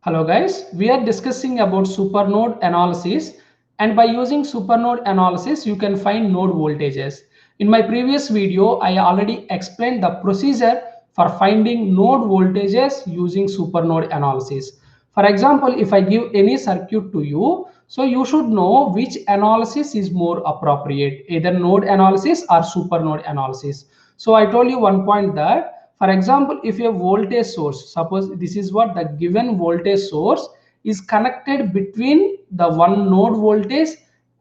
Hello guys, we are discussing about supernode analysis, and by using supernode analysis you can find node voltages. In my previous video I already explained the procedure for finding node voltages using supernode analysis. For example, if I give any circuit to you, so you should know which analysis is more appropriate, either node analysis or supernode analysis. So I told you one point that, for example, if a voltage source, suppose this is what the given voltage source is connected between the one node voltage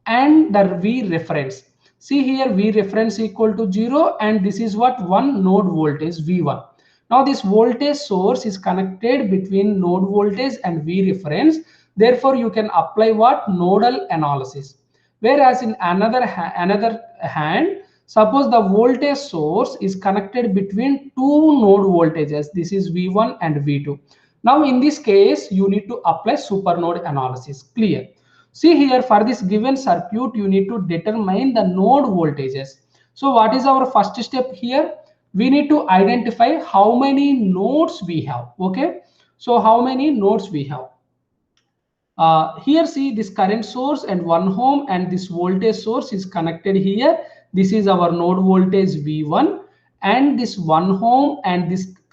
and the V reference. See here, V reference equal to 0, and this is what one node voltage V1. Now this voltage source is connected between node voltage and V reference. Therefore, you can apply what? Nodal analysis. Whereas in another hand, suppose the voltage source is connected between two node voltages. This is V1 and V2. Now in this case, you need to apply supernode analysis. Clear? See here, for this given circuit, you need to determine the node voltages. So what is our first step here? We need to identify how many nodes we have. Okay, so how many nodes we have? Here see this current source and 1 ohm, and this voltage source is connected here. This is our node voltage V1, and this 1 ohm and this 1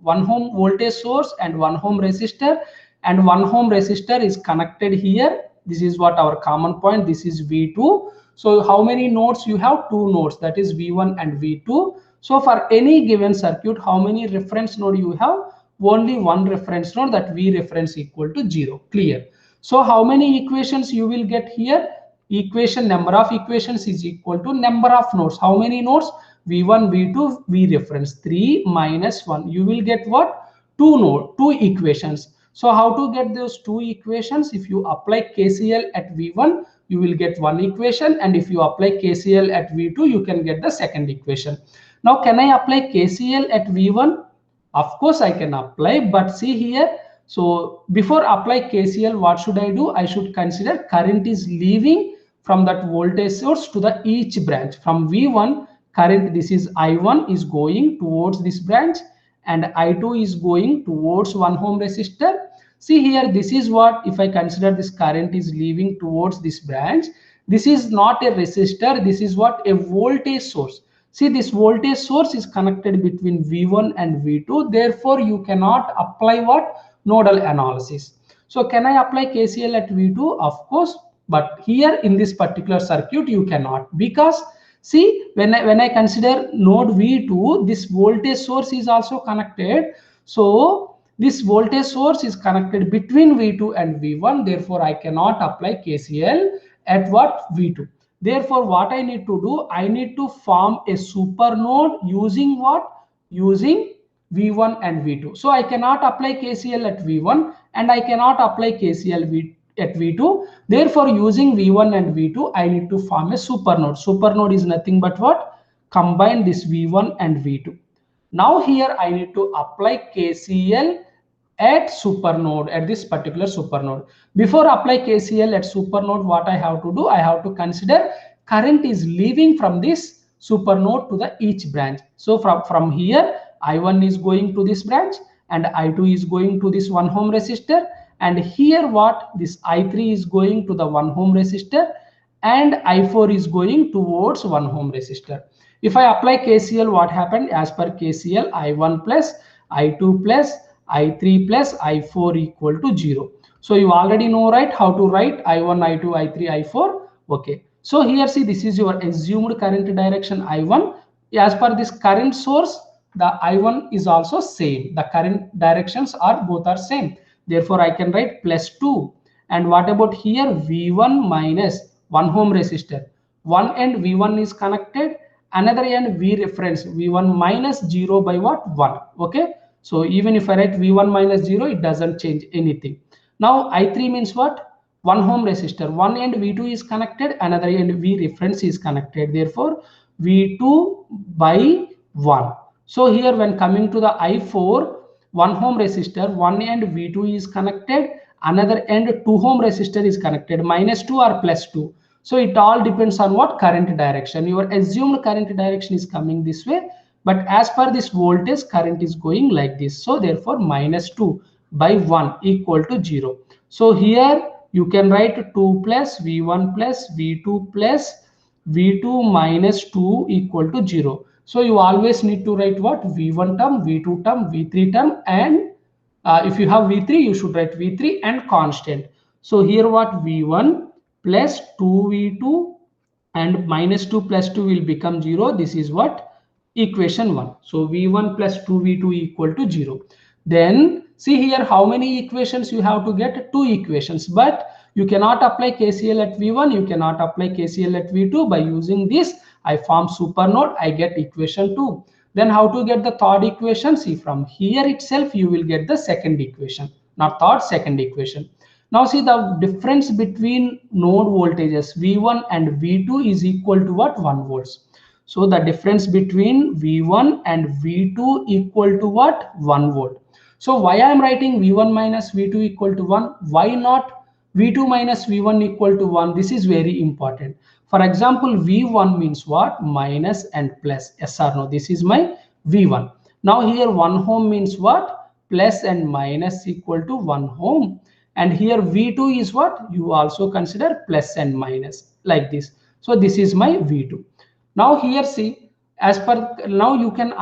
ohm voltage source and 1 ohm resistor, and 1 ohm resistor is connected here. This is what our common point. This is V2. So how many nodes you have? Two nodes, that is V1 and V2. So for any given circuit, how many reference node you have? Only one reference node, that V reference equal to 0. Clear? So how many equations you will get here? Equation, number of equations is equal to number of nodes. How many nodes? V1, V2, V reference. 3 minus 1. You will get what? Two equations. So how to get those two equations? If you apply KCL at V1, you will get one equation, and if you apply KCL at V2, you can get the second equation. Now can I apply KCL at V1? Of course I can apply, but see here, so before apply KCL, what should I do? I should consider current is leaving from that voltage source to the each branch. From V1, current, this is I1 is going towards this branch, and I2 is going towards 1 ohm resistor. See here, this is what, if I consider this current is leaving towards this branch, this is not a resistor, this is what? A voltage source. See, this voltage source is connected between V1 and V2. Therefore, you cannot apply what? Nodal analysis. So can I apply KCL at V2? Of course, but here in this particular circuit, you cannot, because see, when I consider node V2, this voltage source is also connected. So this voltage source is connected between V2 and V1. Therefore, I cannot apply KCL at what? V2. Therefore, what I need to do, I need to form a super node using what? Using V1 and V2. So I cannot apply KCL at V1, and I cannot apply KCL at V2. Therefore, using V1 and V2, I need to form a super node. Super node is nothing but what? Combine this V1 and V2. Now here I need to apply KCL at supernode, at this particular supernode. Before apply KCL at supernode, what I have to do? I have to consider current is leaving from this supernode to the each branch. So from here, I1 is going to this branch, and I2 is going to this 1 ohm resistor, and here what? This I3 is going to the 1 ohm resistor, and I4 is going towards 1 ohm resistor. If I apply KCL, what happened? As per KCL, I1 plus I2 plus I3 plus I4 equal to 0. So you already know, right, how to write I1, I2, I3, I4. Okay. So here see, this is your assumed current direction I1. As per this current source, the I1 is also same. The current directions are both are same. Therefore, I can write plus 2. And what about here? V1 minus 1 ohm resistor. One end V1 is connected, another end V reference, V1 minus 0 by what? 1. Okay. So even if I write V1 minus 0, it doesn't change anything. Now I3 means what? 1 ohm resistor. One end V2 is connected, another end V reference is connected. Therefore, V2 by 1. So here when coming to the I4, 1 ohm resistor, one end V2 is connected, another end 2 ohm resistor is connected, minus 2 or plus 2. So it all depends on what? Current direction. Your assumed current direction is coming this way, but as per this voltage, current is going like this. So therefore minus 2. by 1 equal to 0. So here you can write 2 plus v1 plus v2 plus v2 minus 2 equal to 0. So you always need to write what? v1 term, v2 term, v3 term, and if you have v3 you should write v3 and constant. So here what? v1 plus 2v2 and minus 2 plus 2 will become 0. This is what? Equation 1. So v1 plus 2v2 equal to 0. Then see here how many equations you have to get? 2 equations, but you cannot apply KCL at v1, you cannot apply KCL at v2. By using this I form super node, I get equation 2. Then how to get the third equation? See, from here itself you will get the second equation, not third, second equation. Now see the difference between node voltages v1 and v2 is equal to what? 1 volts. So the difference between v1 and v2 equal to what? 1 volt. So why I am writing v1 minus v2 equal to 1? Why not v2 minus v1 equal to 1? This is very important. For example, v1 means what? Minus and plus. Yes or no? This is my v1. Now here 1 ohm means what? Plus and minus equal to 1 ohm. And here v2 is what? You also consider plus and minus like this. So this is my v2. Now here see, as per now you can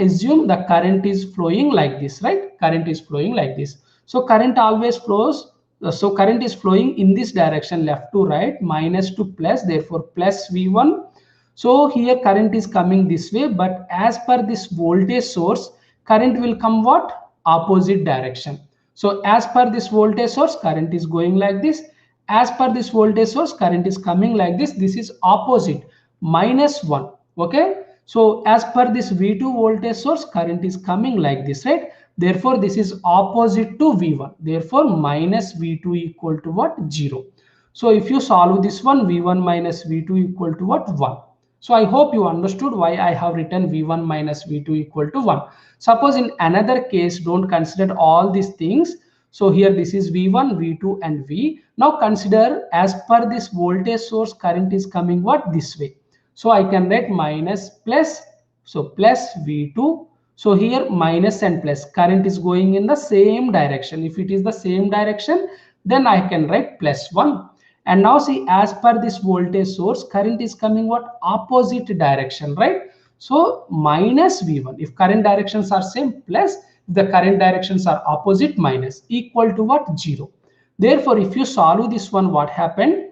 assume the current is flowing like this, right? Current is flowing like this. So current always flows. So current is flowing in this direction, left to right, minus to plus, therefore plus v1. So here current is coming this way, but as per this voltage source, current will come what? Opposite direction. So as per this voltage source, current is going like this. As per this voltage source, current is coming like this. This is opposite, minus 1. Okay. So as per this v2 voltage source, current is coming like this, right? Therefore, this is opposite to v1. Therefore, minus v2 equal to what? 0. So if you solve this one, v1 minus v2 equal to what? 1. So I hope you understood why I have written v1 minus v2 equal to 1. Suppose in another case, don't consider all these things. So here this is v1, v2 and v. Now consider as per this voltage source, current is coming what? This way. So I can write minus plus. So plus v2. So here minus and plus, current is going in the same direction. If it is the same direction, then I can write plus 1. And now see, as per this voltage source, current is coming what? Opposite direction, right? So minus v1. If current directions are same, plus. If the current directions are opposite, minus, equal to what? 0. Therefore, if you solve this one, what happened?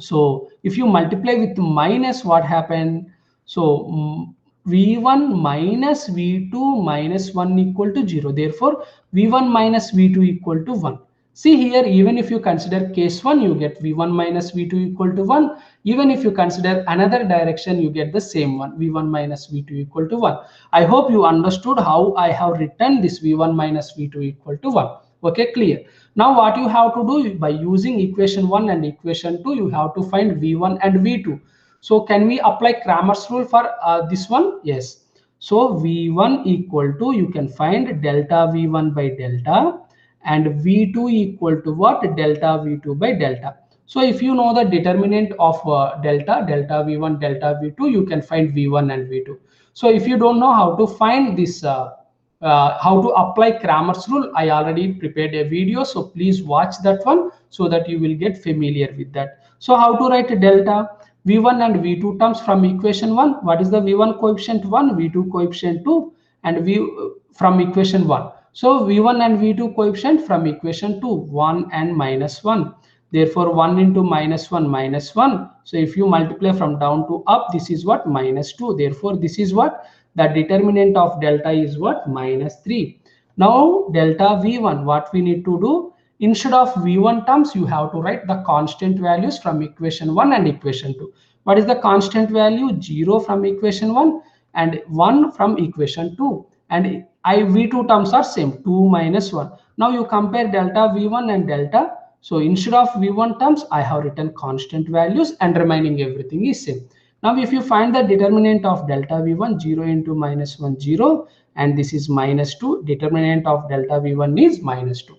So if you multiply with minus, what happened? So v1 minus v2 minus 1 equal to 0. Therefore, v1 minus v2 equal to 1. See here, even if you consider case 1, you get v1 minus v2 equal to 1. Even if you consider another direction, you get the same one, v1 minus v2 equal to 1. I hope you understood how I have written this v1 minus v2 equal to 1. Okay, clear. Now what you have to do, by using equation 1 and equation 2, you have to find v1 and v2. So can we apply Cramer's rule for this one? Yes. So v1 equal to, you can find delta v1 by delta, and v2 equal to what? Delta v2 by delta. So if you know the determinant of delta v1, delta v2, you can find v1 and v2. So if you don't know how to find this, how to apply Cramer's rule, I already prepared a video, so please watch that one so that you will get familiar with that. So how to write delta v1 and v2 terms from equation 1? What is the v1 coefficient 1, v2 coefficient 2, and v from equation 1? So v1 and v2 coefficient from equation 2, 1 and minus 1. Therefore 1 into minus 1, minus 1. So if you multiply from down to up, this is what? Minus 2. Therefore this is what? The determinant of delta is what? Minus 3. Now delta v1, what we need to do? Instead of v1 terms, you have to write the constant values from equation 1 and equation 2. What is the constant value? 0 from equation 1 and 1 from equation 2. And v2 terms are same, 2 minus 1. Now you compare delta v1 and delta. So instead of v1 terms, I have written constant values and remaining everything is same. Now if you find the determinant of delta v1, 0 into minus 1, 0, and this is minus 2, determinant of delta v1 is minus 2.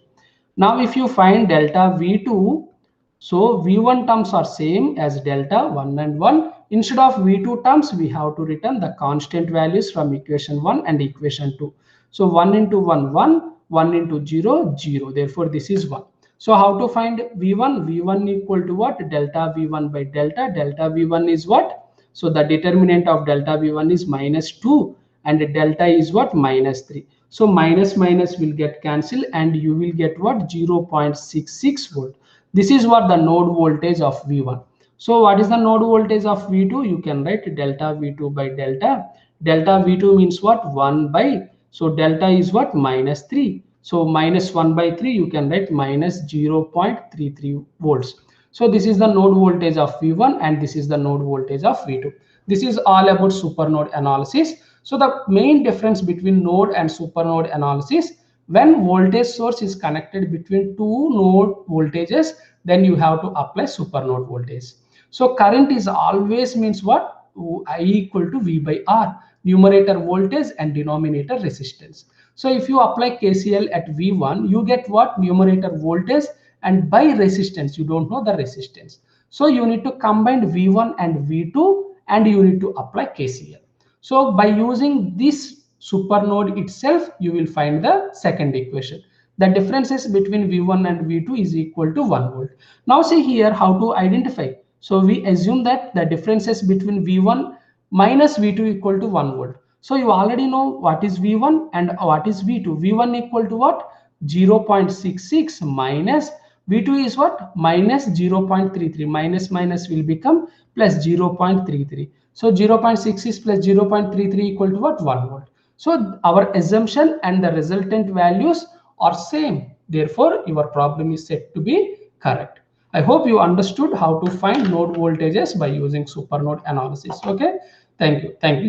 Now if you find delta v2, so v1 terms are same as delta 1 and 1. Instead of v2 terms, we have to return the constant values from equation 1 and equation 2. So 1 into 1, 1, 1 into 0, 0. Therefore, this is 1. So how to find V1? V1 equal to what? Delta V1 by delta. Delta V1 is what? So the determinant of delta V1 is minus 2 and delta is what? Minus 3. So minus minus will get cancelled and you will get what? 0.66 volt. This is what the node voltage of V1. So what is the node voltage of V2? You can write delta V2 by delta. Delta V2 means what? 1 by, so delta is what? Minus 3. So minus 1 by 3, you can write minus 0.33 volts. So this is the node voltage of V1 and this is the node voltage of V2. This is all about supernode analysis. So the main difference between node and supernode analysis, when voltage source is connected between two node voltages, then you have to apply supernode voltage. So current is always means what? I equal to V by R, numerator voltage and denominator resistance. So if you apply KCL at V1, you get what? Numerator voltage, and by resistance, you don't know the resistance. So you need to combine V1 and V2 and you need to apply KCL. So by using this supernode itself, you will find the second equation. The differences between V1 and V2 is equal to 1 volt. Now see here how to identify. So we assume that the differences between V1 minus V2 equal to 1 volt. So you already know what is V1 and what is V2. V1 equal to what? 0.66 minus V2 is what? Minus 0.33. Minus minus will become plus 0.33. So 0.66 plus 0.33 equal to what? 1 volt. So our assumption and the resultant values are same. Therefore, your problem is said to be correct. I hope you understood how to find node voltages by using supernode analysis. Okay. Thank you. Thank you.